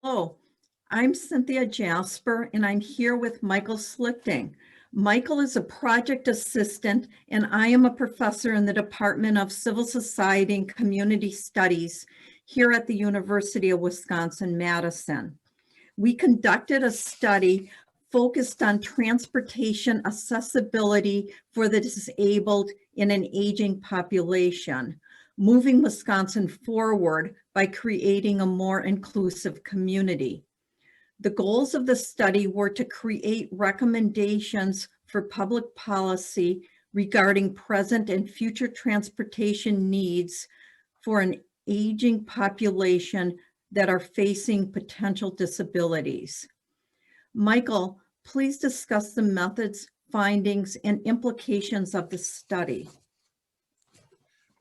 Hello, I'm Cynthia Jasper, and I'm here with Michael Schlicting. Michael is a project assistant, and I am a professor in the Department of Civil Society and Community Studies here at the University of Wisconsin-Madison. We conducted a study focused on transportation accessibility for the disabled in an aging population, moving Wisconsin forward by creating a more inclusive community. The goals of the study were to create recommendations for public policy regarding present and future transportation needs for an aging population that are facing potential disabilities. Michael, please discuss the methods, findings, and implications of the study.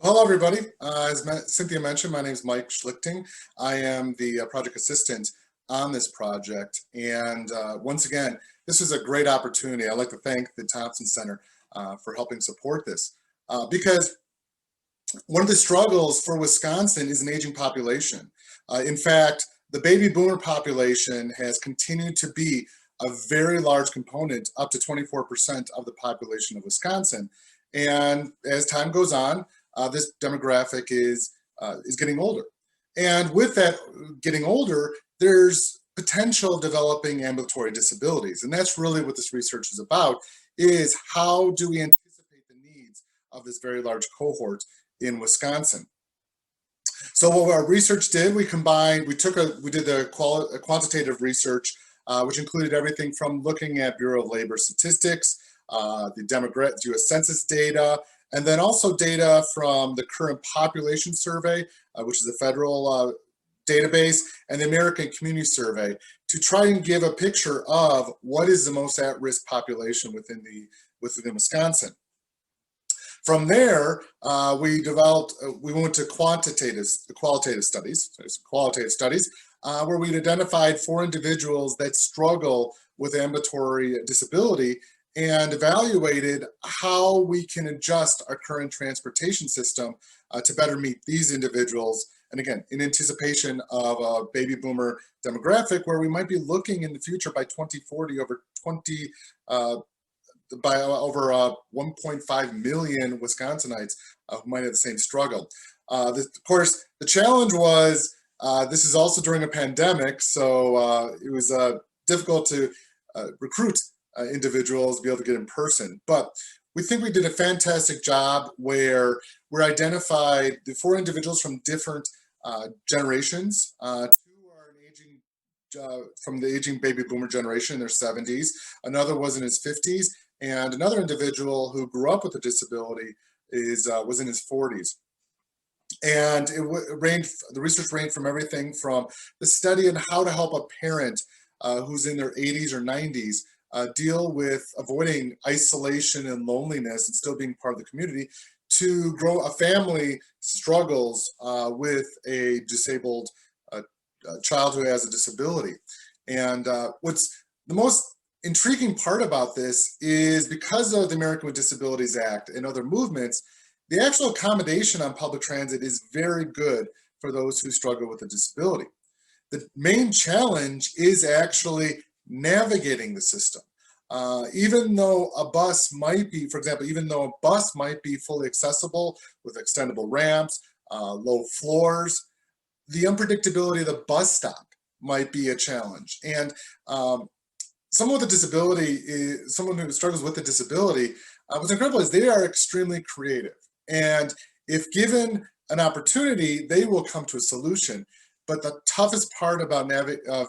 Hello, everybody. As Cynthia mentioned, my name is Mike Schlicting. I am the project assistant on this project. And once again, this is a great opportunity. I'd like to thank the Thompson Center for helping support this because one of the struggles for Wisconsin is an aging population. In fact, the baby boomer population has continued to be a very large component, up to 24% of the population of Wisconsin. And as time goes on, this demographic is getting older. And with that getting older, there's potential of developing ambulatory disabilities. And that's really what this research is about, is how do we anticipate the needs of this very large cohort in Wisconsin. So what our research did, we did the quantitative research, which included everything from looking at Bureau of Labor statistics, the U.S. Census data, and then also data from the current population survey, which is a federal database, and the American Community Survey, to try and give a picture of what is the most at-risk population within Wisconsin. From there, we went to qualitative studies, where we'd identified 4 individuals that struggle with ambulatory disability and evaluated how we can adjust our current transportation system to better meet these individuals. And again, in anticipation of a baby boomer demographic, where we might be looking in the future by 2040 over 1.5 million Wisconsinites who might have the same struggle. Of course, the challenge was this is also during a pandemic, so it was difficult to recruit individuals to be able to get in person. But we think we did a fantastic job where we identified the 4 individuals from different generations. 2 are from the aging baby boomer generation in their 70s. Another was in his 50s. And another individual who grew up with a disability was in his 40s. And the research ranged from everything from the study on how to help a parent who's in their 80s or 90s deal with avoiding isolation and loneliness and still being part of the community, to grow a family struggles with a disabled child who has a disability. And what's the most intriguing part about this is, because of the American with Disabilities Act and other movements, the actual accommodation on public transit is very good for those who struggle with a disability. The main challenge is actually navigating the system. Even though a bus might be, for example, fully accessible with extendable ramps, low floors, the unpredictability of the bus stop might be a challenge. And someone who struggles with a disability, what's incredible is they are extremely creative. And if given an opportunity, they will come to a solution. But the toughest part about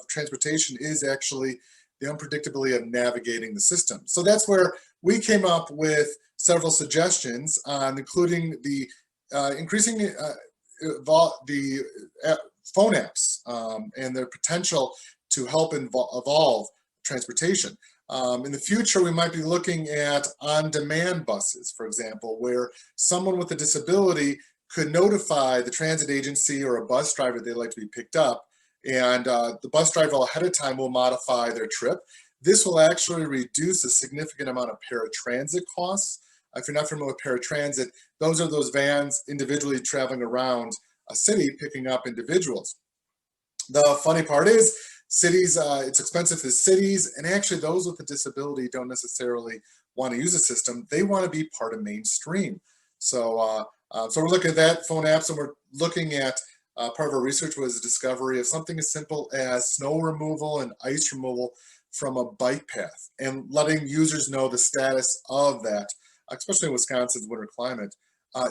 transportation is actually the unpredictability of navigating the system. So that's where we came up with several suggestions, including the increasing the phone apps and their potential to help evolve transportation. In the future, we might be looking at on-demand buses, for example, where someone with a disability could notify the transit agency or a bus driver they'd like to be picked up, and the bus driver ahead of time will modify their trip. This will actually reduce a significant amount of paratransit costs. If you're not familiar with paratransit, those are those vans individually traveling around a city picking up individuals. The funny part is cities, it's expensive for cities, and actually those with a disability don't necessarily want to use a system. They want to be part of mainstream. So, so we're looking at that phone apps, and we're looking at part of our research was a discovery of something as simple as snow removal and ice removal from a bike path, and letting users know the status of that, especially in Wisconsin's winter climate,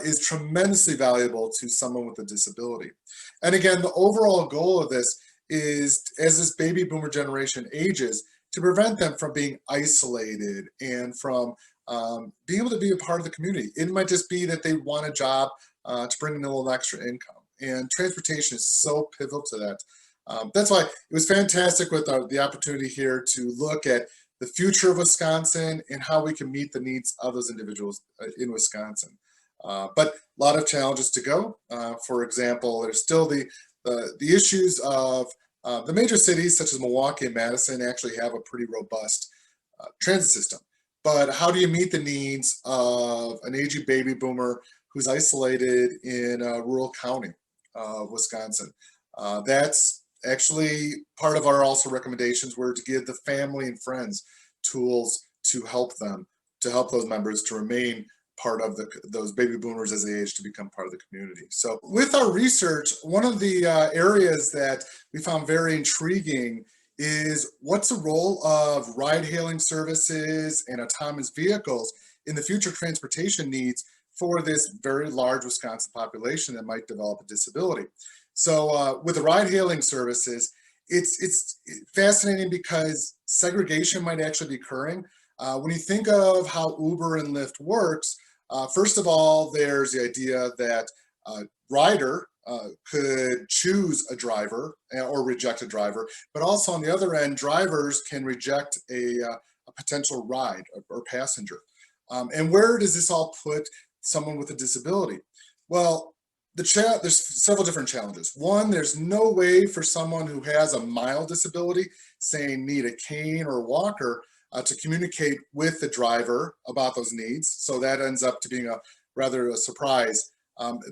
is tremendously valuable to someone with a disability. And again, the overall goal of this is, as this baby boomer generation ages, to prevent them from being isolated and from being able to be a part of the community. It might just be that they want a job to bring in a little extra income. And transportation is so pivotal to that. That's why it was fantastic with the opportunity here to look at the future of Wisconsin and how we can meet the needs of those individuals in Wisconsin. But a lot of challenges to go. For example, there's still the issues of the major cities such as Milwaukee and Madison actually have a pretty robust transit system. But how do you meet the needs of an aging baby boomer who's isolated in a rural county of Wisconsin? That's actually part of our also recommendations were to give the family and friends tools to help them, to help those members to remain part of those baby boomers as they age to become part of the community. So with our research, one of the areas that we found very intriguing is what's the role of ride-hailing services and autonomous vehicles in the future transportation needs for this very large Wisconsin population that might develop a disability. So with the ride-hailing services, it's fascinating because segregation might actually be occurring. When you think of how Uber and Lyft works, first of all, there's the idea that a rider could choose a driver or reject a driver, but also on the other end, drivers can reject a potential ride or passenger. And where does this all put someone with a disability? Well, there's several different challenges. One, there's no way for someone who has a mild disability, saying need a cane or a walker, to communicate with the driver about those needs. So that ends up to being a surprise. And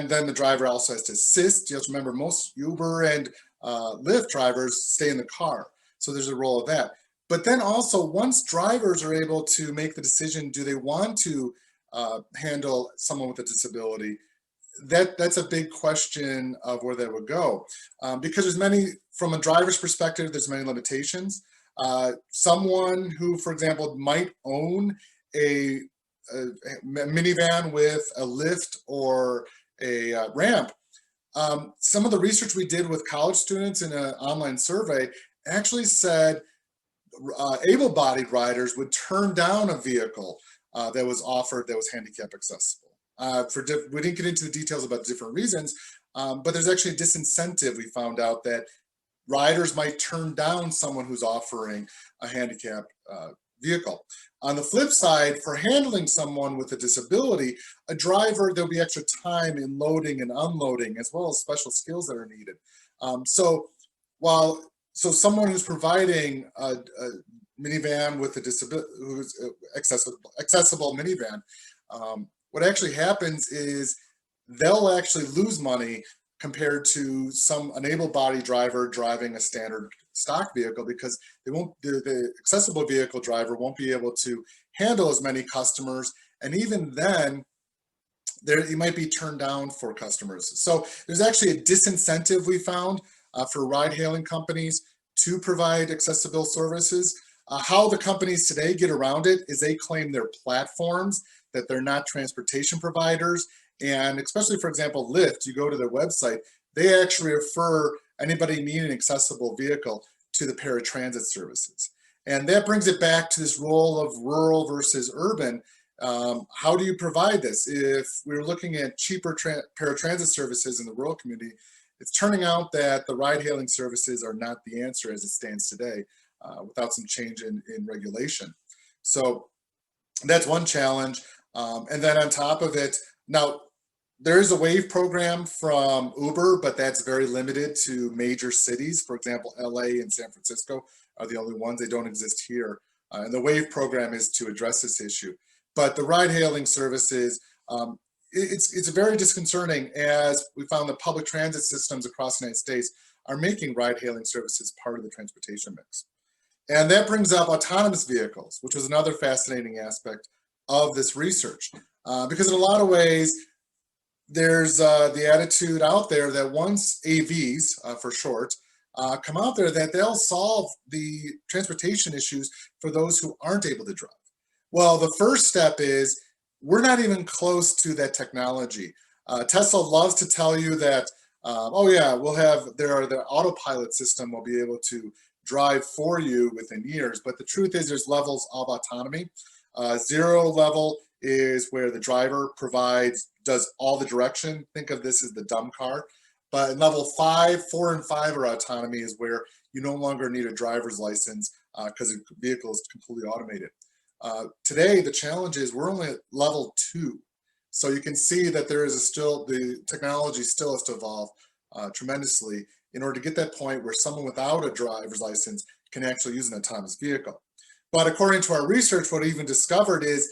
then the driver also has to assist. You have to remember most Uber and Lyft drivers stay in the car. So there's a role of that. But then also once drivers are able to make the decision, do they want to handle someone with a disability? That's a big question of where that would go. Because there's many, from a driver's perspective, there's many limitations. Someone who, for example, might own a minivan with a lift or a ramp. Some of the research we did with college students in an online survey actually said able-bodied riders would turn down a vehicle that was offered that was handicap accessible. We didn't get into the details about different reasons, but there's actually a disincentive. We found out that riders might turn down someone who's offering a handicap vehicle. On the flip side, for handling someone with a disability, a driver, there'll be extra time in loading and unloading, as well as special skills that are needed. So someone who's providing a minivan with a disability, who's accessible minivan, what actually happens is they'll actually lose money compared to an able-bodied driver driving a standard stock vehicle, because the accessible vehicle driver won't be able to handle as many customers, and even then you might be turned down for customers. So there's actually a disincentive we found for ride-hailing companies to provide accessible services. How the companies today get around it is they claim they're platforms, that they're not transportation providers. And especially, for example, Lyft, you go to their website, they actually refer anybody needing an accessible vehicle to the paratransit services. And that brings it back to this role of rural versus urban. How do you provide this? If we're looking at cheaper paratransit services in the rural community, it's turning out that the ride-hailing services are not the answer as it stands today, without some change in regulation. So that's one challenge. And then on top of it, now there is a WAVE program from Uber, but that's very limited to major cities. For example, LA and San Francisco are the only ones. They don't exist here. And the WAVE program is to address this issue. But the ride-hailing services, it's very disconcerting, as we found that public transit systems across the United States are making ride-hailing services part of the transportation mix. And that brings up autonomous vehicles, which was another fascinating aspect of this research, because in a lot of ways, there's the attitude out there that once AVs, for short, come out there, that they'll solve the transportation issues for those who aren't able to drive. Well, the first step is we're not even close to that technology. Tesla loves to tell you that, oh yeah, the autopilot system will be able to drive for you within years. But the truth is there's levels of autonomy. 0 level is where the driver does all the direction. Think of this as the dumb car. But in level 5, 4, and 5 are autonomy, is where you no longer need a driver's license because the vehicle is completely automated. Today, the challenge is we're only at level 2. So you can see that the technology still has to evolve tremendously in order to get that point where someone without a driver's license can actually use an autonomous vehicle. But according to our research, what we even discovered is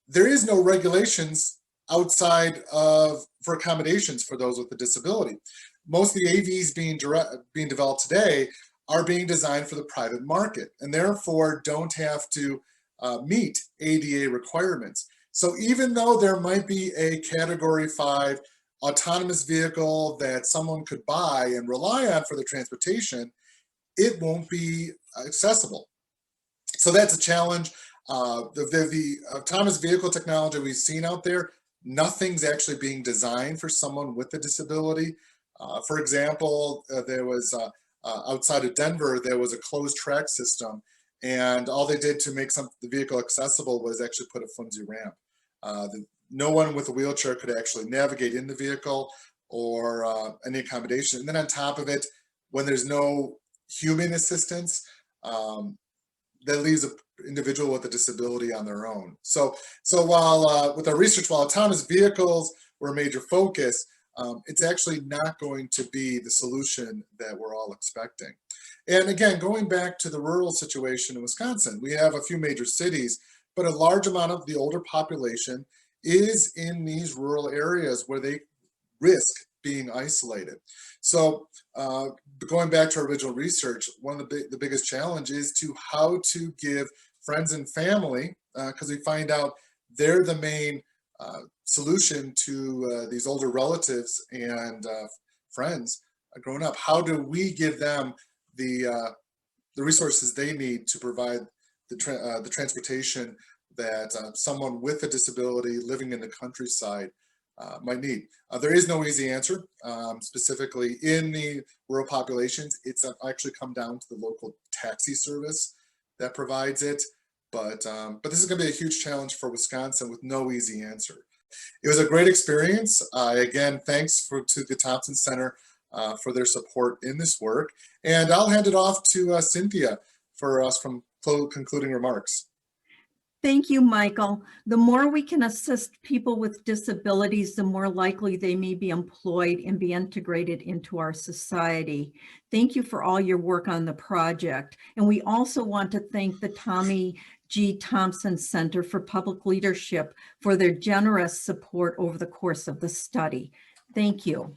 there is no regulations outside for accommodations for those with a disability. Most of the AVs being developed today are being designed for the private market, and therefore don't have to meet ADA requirements. So even though there might be a category 5 autonomous vehicle that someone could buy and rely on for the transportation, it won't be accessible. So that's a challenge. The autonomous vehicle technology we've seen out there, nothing's actually being designed for someone with a disability. For example, there was outside of Denver, there was a closed track system, and all they did to make the vehicle accessible was actually put a flimsy ramp. No one with a wheelchair could actually navigate in the vehicle or any accommodation. And then on top of it, when there's no human assistance, that leaves an individual with a disability on their own. So while with our research, while autonomous vehicles were a major focus, it's actually not going to be the solution that we're all expecting. And again, going back to the rural situation in Wisconsin, we have a few major cities, but a large amount of the older population is in these rural areas where they risk being isolated. So going back to our original research, one of the biggest challenge is how to give friends and family, because we find out they're the main solution to these older relatives and friends growing up. How do we give them the resources they need to provide the transportation that someone with a disability living in the countryside might need? There is no easy answer. Specifically in the rural populations, it's actually come down to the local taxi service that provides it. But this is going to be a huge challenge for Wisconsin with no easy answer. It was a great experience. Again, thanks to the Thompson Center for their support in this work. And I'll hand it off to Cynthia for us from concluding remarks. Thank you, Michael. The more we can assist people with disabilities, the more likely they may be employed and be integrated into our society. Thank you for all your work on the project. And we also want to thank the Tommy G. Thompson Center for Public Leadership for their generous support over the course of the study. Thank you.